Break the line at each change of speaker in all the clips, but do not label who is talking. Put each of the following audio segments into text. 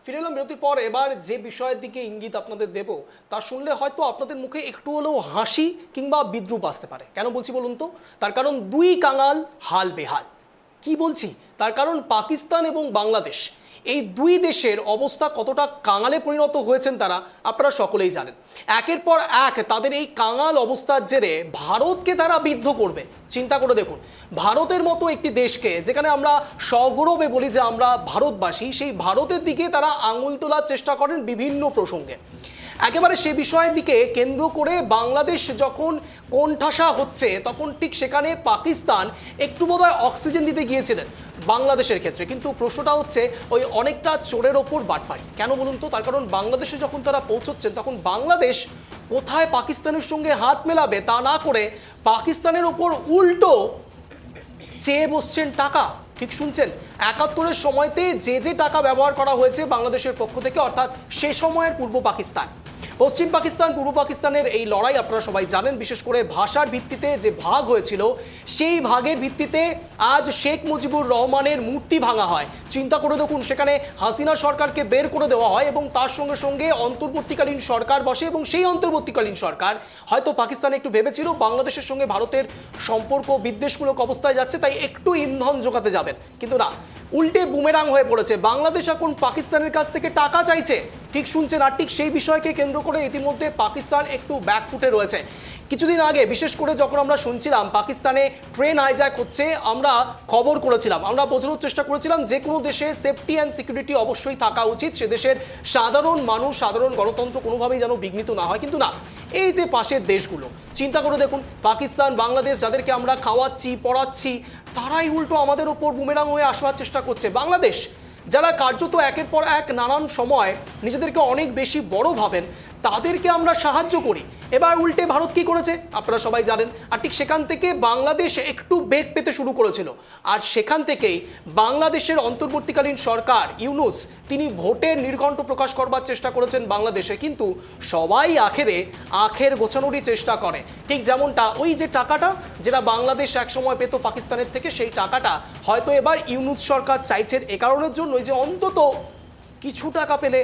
ফিরে এলাম বিরতির পর। এবার যে বিষয়ের দিকে ইঙ্গিত আপনাদের দেব তা শুনলে হয়তো আপনাদের মুখে একটু হলেও হাসি কিংবা বিদ্রুপ আসতে পারে। কেন বলছি বলুন তো? তার কারণ দুই কাঙাল হাল বেহাল। কি বলছি? তার কারণ পাকিস্তান এবং বাংলাদেশ, এই দুই দেশের অবস্থা কতটা কাঙালে পরিণত হয়েছেন তারা আপনারা সকলেই জানেন। একের পর এক তাদের এই কাঙাল অবস্থার জেরে ভারতকে তারা বিদ্ধ করবে। চিন্তা করে দেখুন, ভারতের মতো একটি দেশকে, যেখানে আমরা সগৌরবে বলি যে আমরা ভারতবাসী, সেই ভারতের দিকে তারা আঙুল তোলার চেষ্টা করেন বিভিন্ন প্রসঙ্গে। একেবারে সে বিষয়ের দিকে কেন্দ্র করে বাংলাদেশ যখন কোণঠাসা হচ্ছে, তখন ঠিক সেখানে পাকিস্তান একটু বোধহয় অক্সিজেন দিতে গিয়েছিলেন বাংলাদেশের ক্ষেত্রে। কিন্তু প্রশ্নটা হচ্ছে ওই অনেকটা চোরের ওপর বাটপাড়ি। কেন বলুন তো? তার কারণ বাংলাদেশে যখন তারা পৌঁছচ্ছেন, তখন বাংলাদেশ কোথায় পাকিস্তানের সঙ্গে হাত মেলাবে তা না করে পাকিস্তানের ওপর উল্টো চেয়ে বসছেন টাকা। ঠিক শুনছেন, ৭১-এর সময়তে যে টাকা ব্যবহার করা হয়েছে বাংলাদেশের পক্ষ থেকে, অর্থাৎ সে সময়ের পূর্ব পাকিস্তান, পশ্চিম পাকিস্তান, পূর্ব পাকিস্তানের এই লড়াই আপনারা সবাই জানেন। বিশেষ করে ভাষার ভিত্তিতে যে ভাগ হয়েছিল, সেই ভাগের ভিত্তিতে আজ শেখ মুজিবুর রহমানের মূর্তি ভাঙা হয়। চিন্তা করে দেখুন, সেখানে হাসিনা সরকারকে বের করে দেওয়া হয় এবং তার সঙ্গে সঙ্গে অন্তর্বর্তীকালীন সরকার বসে, এবং সেই অন্তর্বর্তীকালীন সরকার হয়তো পাকিস্তান একটু ভেবেছিল বাংলাদেশের সঙ্গে ভারতের সম্পর্ক বিদ্বেষমূলক অবস্থায় যাচ্ছে, তাই একটু ইন্ধন জোগাতে যাবেন। কিন্তু না, উল্টে বুমেরাং হয়ে পড়েছে। বাংলাদেশ এখন পাকিস্তানের কাছ থেকে টাকা চাইছে। ঠিক শুনছেন, আর ঠিক সেই বিষয়কে কেন্দ্র করে ইতিমধ্যে পাকিস্তান একটু ব্যাকফুটে রয়েছে। কিছুদিন আগে বিশেষ করে যখন আমরা শুনছিলাম পাকিস্তানে ট্রেন হাইজ্যাক হচ্ছে, আমরা খবর করেছিলাম, আমরা বোঝানোর চেষ্টা করেছিলাম যে কোনো দেশে সেফটি অ্যান্ড সিকিউরিটি অবশ্যই থাকা উচিত, সে দেশের সাধারণ মানুষ, সাধারণ গণতন্ত্র কোনোভাবেই যেন বিঘ্নিত না হয়। কিন্তু না, এই যে পাশের দেশগুলো, চিন্তা করে দেখুন, পাকিস্তান, বাংলাদেশ, যাদেরকে আমরা খাওয়াচ্ছি, পড়াচ্ছি, তারাই উল্টো আমাদের ওপর বুমেরাং হয়ে আসবার চেষ্টা করছে। বাংলাদেশ, যারা কার্যত একের পর এক নানান সময় নিজেদেরকে অনেক বেশি বড় ভাবেন, তাদেরকে আমরা সাহায্য করি। এবার উল্টে ভারত কি করেছে আপনারা সবাই জানেন। আর ঠিক সেখান থেকে বাংলাদেশ একটু বেগ পেতে শুরু করেছিল, আর সেখান থেকেই বাংলাদেশের অন্তর্বর্তীকালীন সরকার ইউনূস, তিনি ভোটের নির্ঘণ্ট প্রকাশ করবার চেষ্টা করেছেন বাংলাদেশে। কিন্তু সবাই আখের গোছানোরই চেষ্টা করে। ঠিক যেমনটা ওই যে টাকাটা যেটা বাংলাদেশ একসময় পেত পাকিস্তানের থেকে, সেই টাকাটা হয়তো এবার ইউনূস সরকার চাইছেন এ কারণের জন্য যে অন্তত কিছু টাকা পেলে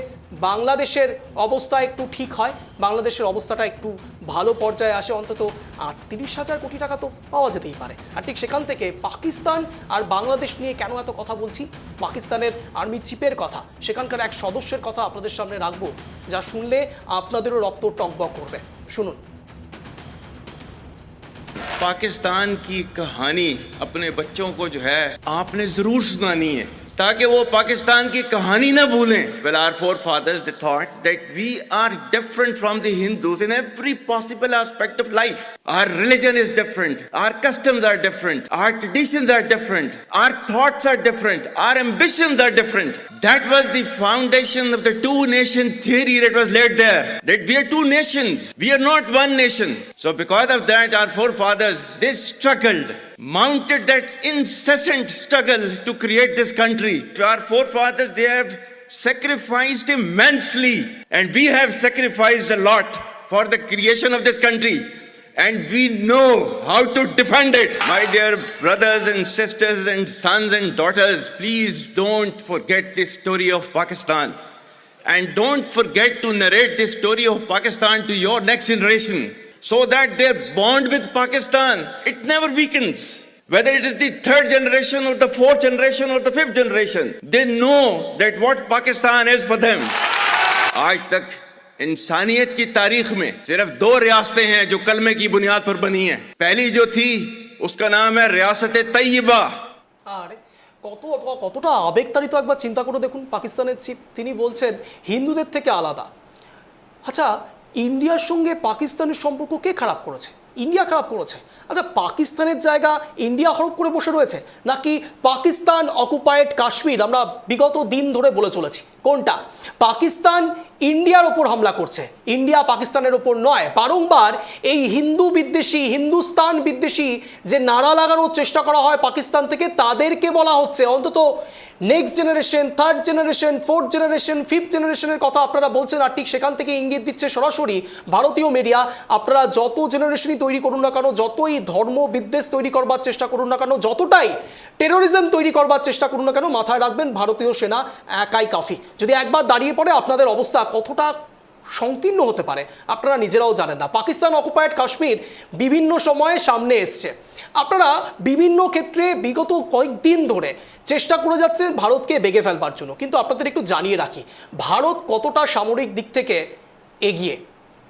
বাংলাদেশের অবস্থা একটু ঠিক হয়, বাংলাদেশের অবস্থাটা একটু ভালো পর্যায়ে আসে। অন্তত ৩৮,০০০ কোটি টাকা তো পাওয়া যেতেই পারে। আর ঠিক সেখান থেকে পাকিস্তান আর বাংলাদেশ নিয়ে কেন এত কথা বলছি? পাকিস্তানের আর্মি চিফের কথা, সেখানকার এক সদস্যের কথা আপনাদের সামনে রাখবো, যা শুনলে আপনাদেরও রক্ত টকবক করবে। শুনুন।
पाकिस्तान की कहानी अपने बच्चों को जो है आपने जरूर सुनानी है, ताकि वो पाकिस्तान की कहानी ना भूलें. Well, our forefathers they thought that we are different from the Hindus in every possible aspect of life. Our religion is different, our customs are different, our traditions are different, our thoughts are different, our ambitions are different. That was the foundation of the two-nation theory that was laid there. That we are two nations, we are not one nation. So because of that, our forefathers, they struggled, mounted that incessant struggle to create this country. Our forefathers, they have sacrificed immensely, and we have sacrificed a lot for the creation of this country. And we know how to defend it. My dear brothers and sisters and sons and daughters, please don't forget the story of Pakistan. And don't forget to narrate the story of Pakistan to your next generation, so that their bond with Pakistan, it never weakens. Whether it is the third generation or the fourth generation or the fifth generation, they know that what Pakistan is for them. आज तक इंसानियत की तारीख में सिर्फ 2 रियासतें हैं जो कलमे की बुनियाद पर बनी हैं। पहली जो थी उसका नाम है रियासत तैयबा।
আরে কতটা আবেগতাড়িত একবার চিন্তা করে দেখুন। পাকিস্তানের চিফ, তিনি বলছেন হিন্দুদের থেকে আলাদা। আচ্ছা, ইন্ডিয়ার সঙ্গে পাকিস্তানের সম্পর্ক কে খারাপ করেছে? ইন্ডিয়া খারাপ করেছে। আচ্ছা, পাকিস্তানের জায়গা ইন্ডিয়া হরপ করে বসে রয়েছে, নাকি পাকিস্তান অকুপায়েড কাশ্মীর? আমরা বিগত দিন ধরে বলে চলেছি, কোনটা? পাকিস্তান ইন্ডিয়ার ওপর হামলা করছে, ইন্ডিয়া পাকিস্তানের ওপর নয়। বারংবার এই হিন্দু বিদ্বেষী, হিন্দুস্তান বিদ্বেষী যে নারা লাগানোর চেষ্টা করা হয় পাকিস্তান থেকে, তাদেরকে বলা হচ্ছে, অন্তত next generation, third generation, fourth generation, fifth জেনারেশনের কথা আপনারা বলছেন, আর ঠিক সেখান থেকে ইঙ্গিত দিচ্ছে সরাসরি ভারতীয় মিডিয়া, আপনারা যত জেনারেশনই তৈরি করুন না কেন, যতই ধর্ম বিদ্বেষ তৈরি করবার চেষ্টা করুন না কেন, যতটাই টেরোরিজম তৈরি করবার চেষ্টা করুন না কেন, মাথায় রাখবেন ভারতীয় সেনা একাই কাফি। যদি একবার দাঁড়িয়ে পড়ে আপনাদের অবস্থা কতটা সংকীর্ণ হতে পারে আপনারা নিজেরাও জানেন না। পাকিস্তান অকুপায়েড কাশ্মীর বিভিন্ন সময়ে সামনে এসছে, আপনারা বিভিন্ন ক্ষেত্রে বিগত কয়েকদিন ধরে চেষ্টা করে যাচ্ছেন ভারতকে বেগে ফেলবার জন্য, কিন্তু আপনাদের একটু জানিয়ে রাখি ভারত কতটা সামরিক দিক থেকে এগিয়ে।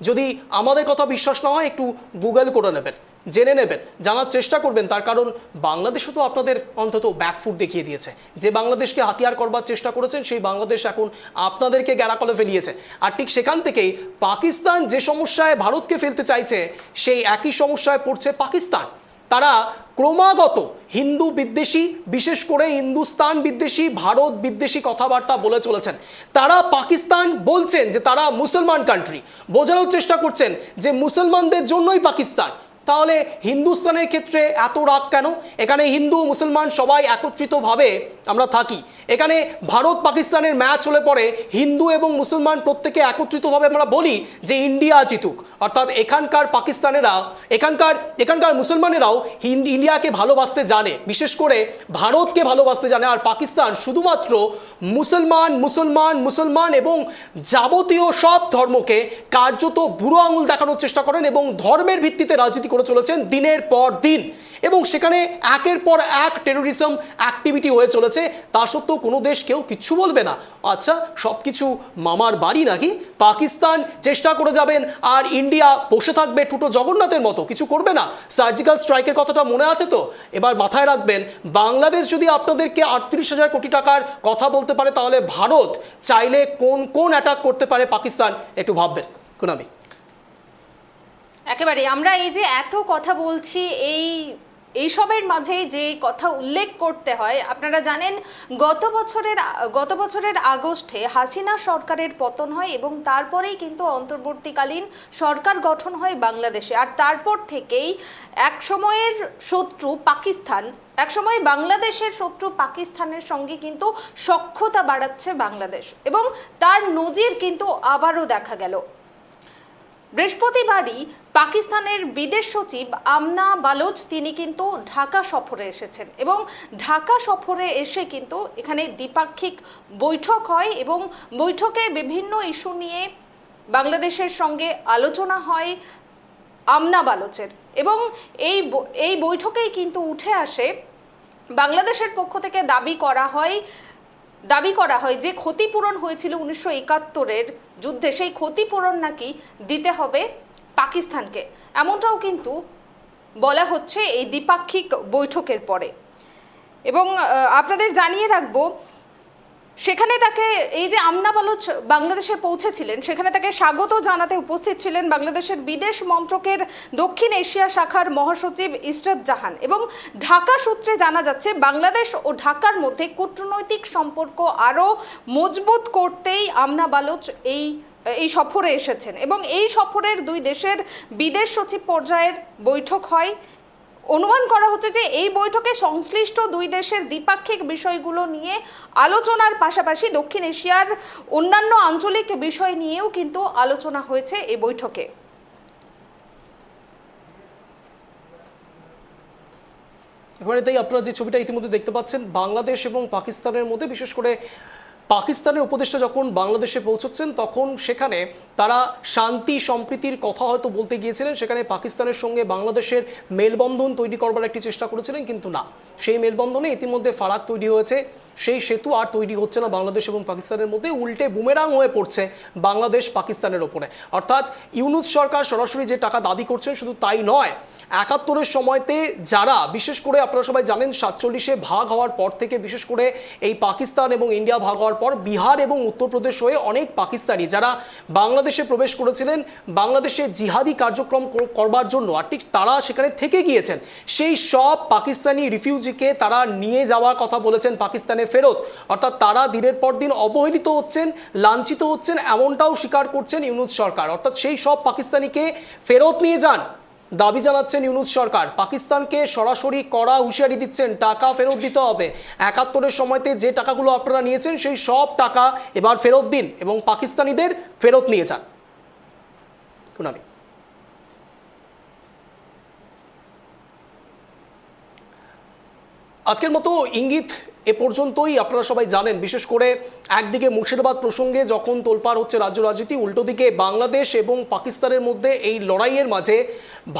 যদি আমাদের কথা বিশ্বাস না হয় একটু গুগল করে নেবেন, জেনে নেবেন, জানার চেষ্টা করবেন, তার কারণ বাংলাদেশও তো আপনাদের অন্তত ব্যাকফুট দেখিয়ে দিয়েছে। যে বাংলাদেশকে হাতিয়ার করবার চেষ্টা করেছেন সেই বাংলাদেশ এখন আপনাদেরকে গ্যারাকলে ফেলিয়েছে। আর ঠিক সেখান থেকেই পাকিস্তান যে সমস্যায় ভারতকে ফেলতে চাইছে সেই একই সমস্যায় পড়ছে পাকিস্তান। তারা ক্রমাগত হিন্দু বিদ্বেষী, বিশেষ করে হিন্দুস্তান বিদ্বেষী, ভারত বিদ্বেষী কথাবার্তা বলে চলেছেন। তারা পাকিস্তান বলছেন যে তারা মুসলমান কান্ট্রি, বোঝানোর চেষ্টা করছেন যে মুসলমানদের জন্যই পাকিস্তান। তাহলে হিন্দুস্তানের ক্ষেত্রে এত রাগ কেন? এখানে হিন্দু মুসলমান সবাই একত্রিতভাবে আমরা থাকি। এখানে ভারত পাকিস্তানের ম্যাচ হলে পরে হিন্দু এবং মুসলমান প্রত্যেকে একত্রিতভাবে আমরা বলি যে ইন্ডিয়া জিতুক, অর্থাৎ এখানকার পাকিস্তানেরা, এখানকার মুসলমানেরাও ইন্ডিয়াকে ভালোবাসতে জানে, বিশেষ করে ভারতকে ভালোবাসতে জানে। আর পাকিস্তান শুধুমাত্র মুসলমান মুসলমান মুসলমান এবং যাবতীয় সব ধর্মকে কার্যত বুড়ো আঙুল দেখানোর চেষ্টা করেন এবং ধর্মের ভিত্তিতে রাজনীতি করে চলেছেন দিনের পর দিন, এবং সেখানে একের পর এক টেরোরিজম অ্যাক্টিভিটি হয়ে চলেছে। তা সত্ত্বেও কোনো দেশ কেউ কিচ্ছু বলবে না। আচ্ছা, সব কিছু মামার বাড়ি নাকি? পাকিস্তান চেষ্টা করে যাবেন আর ইন্ডিয়া বসে থাকবে টুটো জগন্নাথের মতো, কিছু করবে না? সার্জিক্যাল স্ট্রাইকের কথাটা মনে আছে তো? এবার মাথায় রাখবেন, বাংলাদেশ যদি আপনাদেরকে 38,000 কোটি টাকার কথা বলতে পারে, তাহলে ভারত চাইলে কোন অ্যাটাক করতে পারে পাকিস্তান একটু ভাববেন। কুনামি,
একেবারে আমরা এই যে এত কথা বলছি, এইসবের মাঝে যে কথা উল্লেখ করতে হয়, আপনারা জানেন গত বছরের আগস্টে হাসিনা সরকারের পতন হয় এবং তারপরেই কিন্তু অন্তর্বর্তীকালীন সরকার গঠন হয় বাংলাদেশে। আর তারপর থেকেই এক সময়ের শত্রু পাকিস্তান, একসময় বাংলাদেশের শত্রু পাকিস্তানের সঙ্গে কিন্তু সখ্যতা বাড়াচ্ছে বাংলাদেশ, এবং তার নজির কিন্তু আবারও দেখা গেল। বৃহস্পতিবারই পাকিস্তানের বিদেশ সচিব আমনা বালোচ তিনি কিন্তু ঢাকা সফরে এসেছেন, এবং ঢাকা সফরে এসে কিন্তু এখানে দ্বিপাক্ষিক বৈঠক হয় এবং বৈঠকে বিভিন্ন ইস্যু নিয়ে বাংলাদেশের সঙ্গে আলোচনা হয় আমনা বালোচের। এবং এই বৈঠকেই কিন্তু উঠে আসে বাংলাদেশের পক্ষ থেকে দাবি করা হয় যে ক্ষতিপূরণ হয়েছিল 1971-এর যুদ্ধে, সেই ক্ষতিপূরণ নাকি দিতে হবে পাকিস্তানকে, এমনটাও কিন্তু বলা হচ্ছে এই দ্বিপাক্ষিক বৈঠকের পরে। এবং আপনাদের জানিয়ে রাখবো, সেখানে তাকে, এই যে আমনা বালোচ বাংলাদেশে পৌঁছেছিলেন, সেখানে তাকে স্বাগত জানাতে উপস্থিত ছিলেন বাংলাদেশের বিদেশ মন্ত্রকের দক্ষিণ এশিয়া শাখার মহাসচিব ইসরাত জাহান। এবং ঢাকা সূত্রে জানা যাচ্ছে বাংলাদেশ ও ঢাকার মধ্যে কূটনৈতিক সম্পর্ক আরও মজবুত করতেই আমনা বালোচ এই সফরে এসেছেন, এবং এই সফরের দুই দেশের বিদেশ সচিব পর্যায়ের বৈঠক হয়। অনুমান করা হচ্ছে যে এই বৈঠকে সংশ্লিষ্ট দুই দেশের দ্বিপাক্ষিক বিষয়গুলো নিয়ে আলোচনার পাশাপাশি দক্ষিণ এশিয়ার অন্যান্য আঞ্চলিক বিষয় নিয়েও কিন্তু আলোচনা হয়েছে এই বৈঠকে।
এবারে তাই আপনারা যে ছবিটা ইতিমধ্যে দেখতে পাচ্ছেন, বাংলাদেশ এবং পাকিস্তানের মধ্যে, বিশেষ করে পাকিস্তানের উপদেষ্টা যখন বাংলাদেশে পৌঁছচ্ছেন তখন সেখানে তারা শান্তি সম্প্রীতির কথা হয়তো বলতে গিয়েছিলেন, সেখানে পাকিস্তানের সঙ্গে বাংলাদেশের মেলবন্ধন তৈরি করবার একটি চেষ্টা করেছিলেন, কিন্তু না, সেই মেলবন্ধনে ইতিমধ্যে ফারাক তৈরি হয়েছে, সেই সেতু আর তৈরি হচ্ছে না বাংলাদেশ এবং পাকিস্তানের মধ্যে, উল্টে বুমেরাং হয়ে পড়ছে বাংলাদেশ পাকিস্তানের ওপরে। অর্থাৎ ইউনূস সরকার সরাসরি যে টাকা দাবি করছেন, শুধু তাই নয়, 71-এর সময়তে যারা, বিশেষ করে আপনারা সবাই জানেন 47-এ ভাগ হওয়ার পর থেকে, বিশেষ করে এই পাকিস্তান এবং ইন্ডিয়া ভাগ হওয়ার পর বিহার এবং উত্তরপ্রদেশ হয়ে অনেক পাকিস্তানি যারা বাংলাদেশে প্রবেশ করেছিলেন বাংলাদেশে জিহাদি কার্যক্রম করবার জন্য, আর ঠিক তারা সেখানে থেকে গিয়েছেন, সেই সব পাকিস্তানি রিফিউজিকে তারা নিয়ে যাওয়ার কথা বলেছেন পাকিস্তানে ফেরত। অর্থাৎ তারা দিনের পর দিন অবহেলিত হচ্ছেন, লাঞ্ছিত হচ্ছেন, এমনটাও স্বীকার করছেন ইউনূস সরকার। অর্থাৎ সেই সব পাকিস্তানিকে ফেরত নিয়ে যান, দাবি জানাচ্ছেন ইউনূস সরকার। পাকিস্তানকে সরাসরি কড়া হুঁশিয়ারি দিচ্ছেন, টাকা ফেরত দিতে হবে। 71-এর সময়তে যে টাকাগুলো আপনারা নিয়েছেন সেই সব টাকা এবার ফেরত দিন এবং পাকিস্তানিদের ফেরত নিয়ে যান। কুনামি, আজকের মতো ইঙ্গিত এ পর্যন্তই। আপনারা সবাই জানেন, বিশেষ করে একদিকে মুর্শিদাবাদ প্রসঙ্গে যখন তোলপাড় হচ্ছে রাজ্য রাজনীতি, উল্টো দিকে বাংলাদেশ এবং পাকিস্তানের মধ্যে এই লড়াইয়ের মাঝে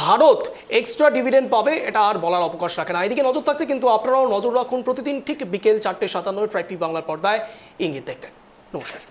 ভারত এক্সট্রা ডিভিডেন্ড পাবে, এটা আর বলার অবকাশ রাখে না। এদিকে নজর থাকছে, কিন্তু আপনারাও নজর রাখুন প্রতিদিন ঠিক বিকেল 4:57 ট্রাইপি বাংলার পর্দায় ইঙ্গিত দেখতে। নমস্কার।